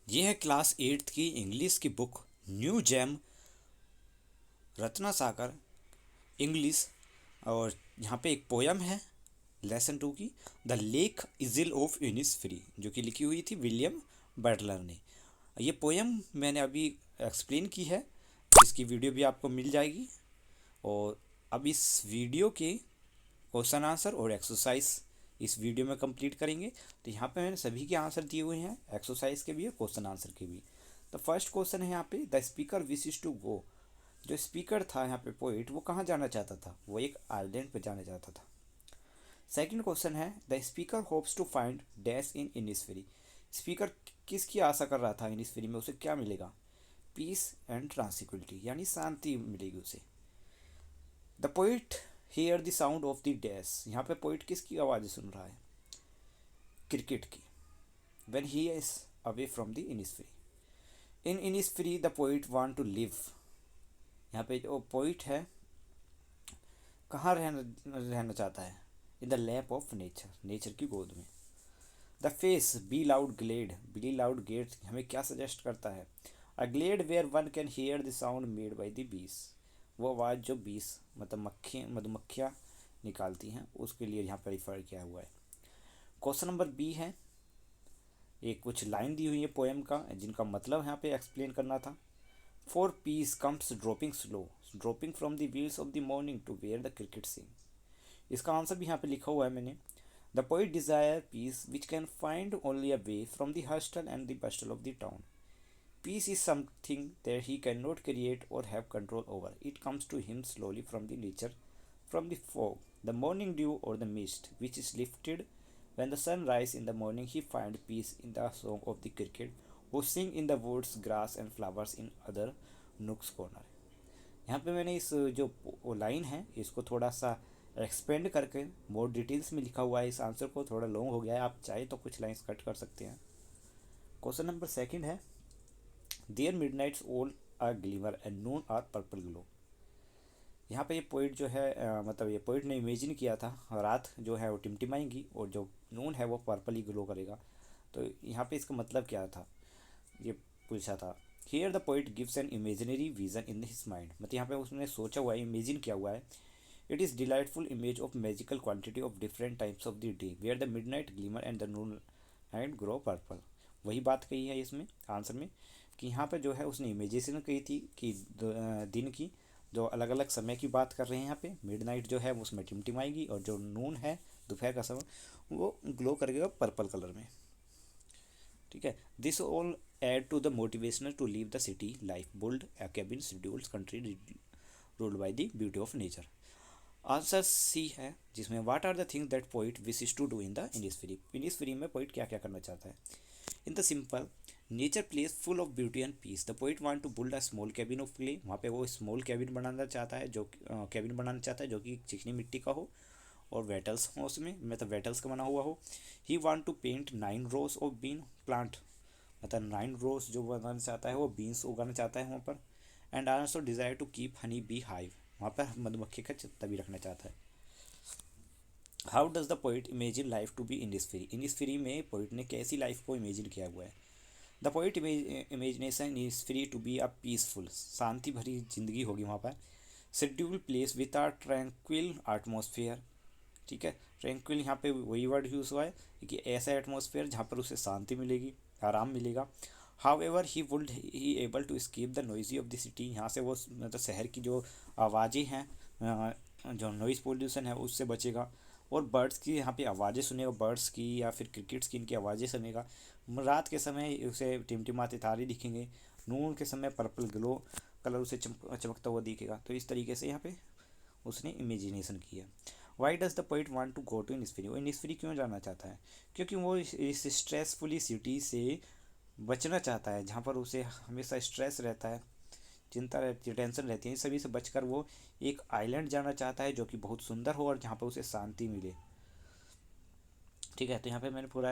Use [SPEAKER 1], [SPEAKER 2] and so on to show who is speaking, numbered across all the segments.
[SPEAKER 1] ये है class 8th की इंग्लिश की बुक न्यू जेम रत्ना सागर इंग्लिश। और यहाँ पे एक पोयम है लेसन 2 की, द लेक इजिल ऑफ इनिसफ्री, जो कि लिखी हुई थी विलियम बटलर ने। ये पोयम मैंने अभी एक्सप्लेन की है, जिसकी वीडियो भी आपको मिल जाएगी। और अब इस वीडियो के क्वेश्चन आंसर और एक्सरसाइज इस वीडियो में कंप्लीट करेंगे। तो यहाँ पे मैंने सभी के आंसर दिए हुए हैं, एक्सरसाइज के भी और क्वेश्चन आंसर के भी। तो फर्स्ट क्वेश्चन है यहाँ पे, the speaker wishes to go. जो स्पीकर था यहाँ पे पोइट, वो कहाँ जाना चाहता था? वो एक आइलैंड पे जाना चाहता था। सेकंड क्वेश्चन है, the speaker hopes to find dash in Innisfree. Speaker किसकी आशा कर रहा था? इनिसफेरी में उसे क्या मिलेगा? पीस एंड ट्रांसिक्विलिटी, यानी शांति मिलेगी उसे। The poet hear the sound of the dash. यहाँ पे पोइट किसकी आवाज़ सुन रहा है? क्रिकेट की। When he is away from the Innisfree. In Innisfree the poet want to live. यहाँ पे जो पोइट है कहाँ रहना चाहता है? In the lap of nature, nature की गोद में। The phrase bee loud glade, bee loud gate हमें क्या सजेस्ट करता है? A glade where one can hear the sound made by the bees. वो आवाज़ जो बीस मतलब मधुमक्खियाँ निकालती हैं, उसके लिए यहाँ पर रिफर किया हुआ है। क्वेश्चन नंबर बी है, एक कुछ लाइन दी हुई है पोएम का, जिनका मतलब यहाँ पे एक्सप्लेन करना था। For peace comes dropping slow, dropping from the veils of the morning to where the cricket sing. इसका आंसर भी यहाँ पे लिखा हुआ है मैंने। The poet desire peace which can find only a way from the hustle and the bustle of the town. Peace is something that he can not create और have control over. It comes to him slowly from the nature, from the fog, the morning dew और the mist which is lifted when the sun rises in the morning. He finds peace in the song of the cricket who sing in the woods, grass and flowers in other nooks corner. यहाँ पे मैंने इस जो line है इसको थोड़ा सा expand करके मोर डिटेल्स में लिखा हुआ है। इस आंसर को थोड़ा लॉन्ग हो गया है, आप चाहे तो कुछ लाइन्स कट कर सकते हैं। क्वेश्चन नंबर सेकंड है, there midnights all are glimmer and noon are purple glow. यहाँ पे ये पोइट जो है मतलब ये पोइट ने इमेजिन किया था रात जो है वो टिमटिमाएंगी और जो नून है वो पर्पली ग्लो करेगा। तो यहाँ पे इसका मतलब क्या था, ये पूछा था। Here the poet gives an imaginary vision in his mind, मतलब यहाँ पे उसने सोचा हुआ है, इमेजिन किया हुआ है। It is delightful image of magical quantity of different types of the day where the midnight glimmer and the noon night grow purple. वही बात कही है इसमें आंसर में, कि यहाँ पर जो है उसने इमेजिनेशन कही थी कि दिन की जो अलग अलग समय की बात कर रहे हैं। यहाँ पे मिडनाइट जो है वो उसमें टिमटिमाएगी और जो नून है दोपहर का समय वो ग्लो करेगा पर्पल कलर में। ठीक है, this all add to the motivational to leave the city life build a cabin scheduled country ruled by the beauty of nature। Answer c है, जिसमें what are the things that poet wishes to do in the Innisfree. Innisfree में poet क्या क्या करना चाहता है? In the simple nature place full of beauty and peace the poet want to build a small cabin of clay. वहाँ पे वो small cabin बनाना चाहता है, जो कैबिन बनाना चाहता है जो कि चिकनी मिट्टी का हो और वेटल्स हो, उसमें मतलब वेटल्स का बना हुआ हो। He want to paint 9 rows of bean plant, मतलब 9 रोज जो बनाना चाहता है वो बीन्स उगाना चाहता है वहाँ पर। And also desire to keep honey bee hive, वहाँ पर मधुमक्खी का छत्ता भी रखना चाहता है। How does the poet imagine life to be Innisfree. Innisfree में पोइट ने कैसी लाइफ को इमेजिन किया हुआ है? The poet imagination is free to be a peaceful, शांति भरी जिंदगी होगी वहाँ पर। Secluded place with a tranquil atmosphere. ठीक है, ट्रैंक्विल यहाँ पे वही वर्ड यूज़ हुआ है कि ऐसा एटमोसफियर जहाँ पर उसे शांति मिलेगी, आराम मिलेगा। However he would he able to escape the noisy of the city. यहाँ से वो मतलब शहर की जो आवाज़ें हैं जो नॉइज़ पोल्यूशन है उससे बचेगा। और बर्ड्स की यहाँ पे आवाज़ें सुनेगा, बर्ड्स की या फिर क्रिकेट्स की इनकी आवाज़ें सुनेगा। रात के समय उसे टिमटिमाते तारे दिखेंगे, नून के समय पर्पल ग्लो कलर उसे चमकता हुआ दिखेगा। तो इस तरीके से यहाँ पे उसने इमेजिनेशन किया। Why does the poet want to go to Innisfree. वो इनिसफ्री क्यों जाना चाहता है? क्योंकि वो इस स्ट्रेसफुली सिटी से बचना चाहता है, जहाँ पर उसे हमेशा स्ट्रेस रहता है, चिंता रहती है, टेंशन रहती है। इन सभी से बचकर वो एक आइलैंड जाना चाहता है जो कि बहुत सुंदर हो और जहाँ पर उसे शांति मिले। ठीक है, तो यहाँ पे मैंने पूरा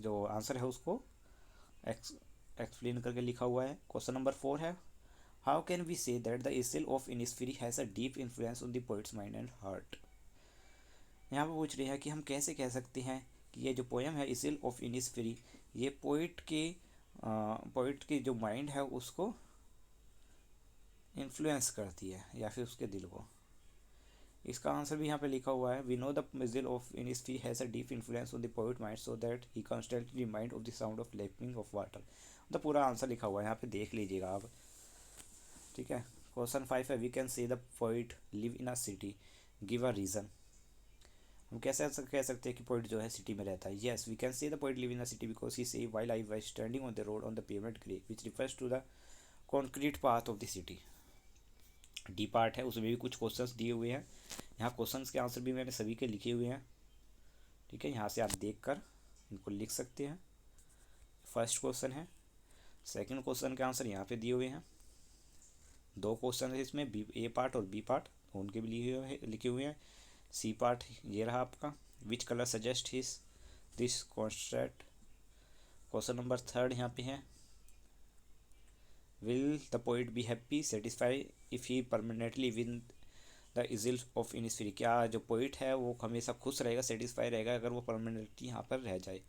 [SPEAKER 1] जो आंसर है उसको एक्सप्लेन करके लिखा हुआ है। क्वेश्चन नंबर 4 है, how can we say that the isle of Innisfree has a deep influence on the poet's mind and heart. यहाँ पे पूछ रहे हैं कि हम कैसे कह सकते हैं कि ये जो पोएम है इसिल ऑफ इनिसफ्री, ये पोइट के पोइट की जो माइंड है उसको इन्फ्लुएंस करती है या फिर उसके दिल को। इसका आंसर भी यहाँ पे लिखा हुआ है, we know the mizzle of Innisfree has a deep influence on the poet mind so that he constantly remind of the sound of lapping of water. तो पूरा आंसर लिखा हुआ है, यहाँ पे देख लीजिएगा आप। ठीक है, क्वेश्चन 5 है, we can say the poet live in a city, give a reason. हम कैसे कह सकते हैं कि पोइट जो है सिटी में रहता है। Yes, we can say the poet live in a city because he say while I was standing on the road on the pavement grey which refers to the concrete path of the city. D part है, उसमें भी कुछ questions दिए हुए हैं। यहाँ questions के answer भी मैंने सभी के लिखे हुए हैं। ठीक है, यहाँ से आप देख कर इनको लिख सकते हैं। फर्स्ट क्वेश्चन है। सेकंड क्वेश्चन के आंसर यहाँ पे दिए हुए हैं। दो क्वेश्चन है इसमें, बी ए पार्ट और बी पार्ट, उनके भी लिखे हुए हैं। सी पार्ट ये रहा आपका, which colour suggest his this concept. Question number third यहाँ पे है, will the poet be happy satisfy if he permanently win the isle of Innisfree. क्या जो पोइट है वो हमेशा खुश रहेगा, सेटिस्फाई रहेगा अगर वो परमानेंटली यहाँ पर रह जाए।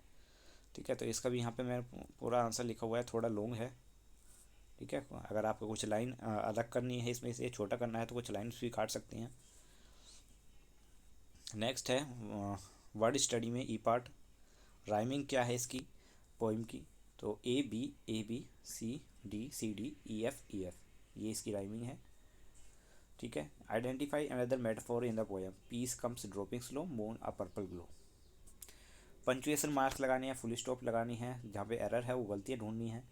[SPEAKER 1] ठीक है, तो इसका भी यहाँ पे मैं पूरा आंसर लिखा हुआ है, थोड़ा लॉन्ग है। ठीक है, अगर आपको कुछ लाइन अलग करनी है इसमें से छोटा करना है तो कुछ लाइन भी काट सकते हैं। नेक्स्ट है वर्ड स्टडी में ई पार्ट, राइमिंग क्या है इसकी पोइम की, तो a b c d e f, ये इसकी राइमिंग है। ठीक है, identify another metaphor in the poem, peace comes dropping slow moon a purple glow. Punctuation marks लगाने हैं, फुल स्टॉप लगानी है, जहाँ पे एरर है वो गलतियाँ ढूंढनी है।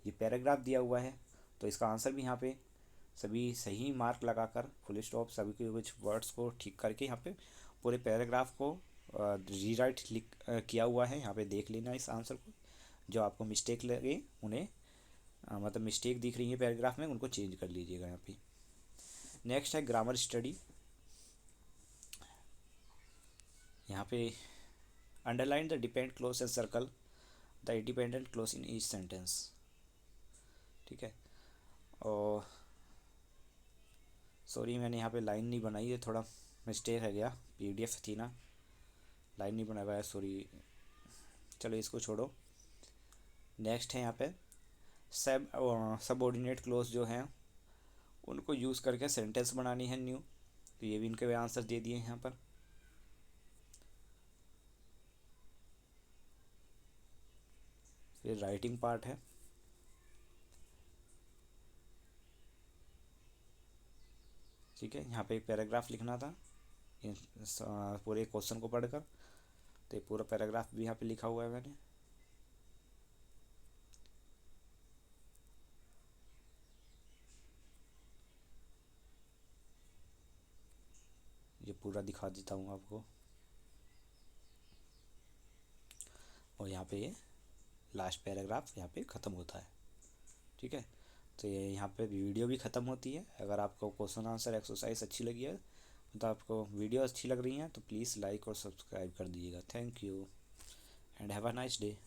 [SPEAKER 1] ये पैराग्राफ दिया हुआ है तो इसका आंसर भी यहाँ पे सभी सही मार्क लगाकर फुल स्टॉप सभी के कुछ वर्ड्स को ठीक करके यहाँ पे पूरे पैराग्राफ को रीराइट किया हुआ है। यहाँ पे देख लेना इस आंसर को, जो आपको मिस्टेक लगे उन्हें मतलब मिस्टेक दिख रही है पैराग्राफ में, उनको चेंज कर लीजिएगा यहाँ पे। नेक्स्ट है ग्रामर स्टडी। यहाँ पे underline the depend close and circle the independent close in each sentence. ठीक है, और सॉरी मैंने यहाँ पे लाइन नहीं बनाई है, थोड़ा मिस्टेक है गया, पीडीएफ थी ना, लाइन नहीं बना हुआ है, सॉरी। चलो इसको छोड़ो। नेक्स्ट है यहाँ पे सबऑर्डिनेट क्लोज जो हैं उनको यूज़ करके सेंटेंस बनानी है न्यू, तो ये भी इनके आंसर दे दिए हैं यहाँ पर। फिर राइटिंग पार्ट है। ठीक है, यहाँ पे एक पैराग्राफ लिखना था पूरे क्वेश्चन को पढ़कर, तो ये पूरा पैराग्राफ भी यहाँ पे लिखा हुआ है मैंने। ये पूरा दिखा देता हूँ आपको, और यहाँ पे ये लास्ट पैराग्राफ यहाँ पे ख़त्म होता है। ठीक है, तो ये यहाँ पे वीडियो भी ख़त्म होती है। अगर आपको क्वेश्चन आंसर एक्सरसाइज अच्छी लगी है, तो आपको वीडियो अच्छी लग रही है तो प्लीज़ लाइक और सब्सक्राइब कर दीजिएगा। Thank you and have a nice day.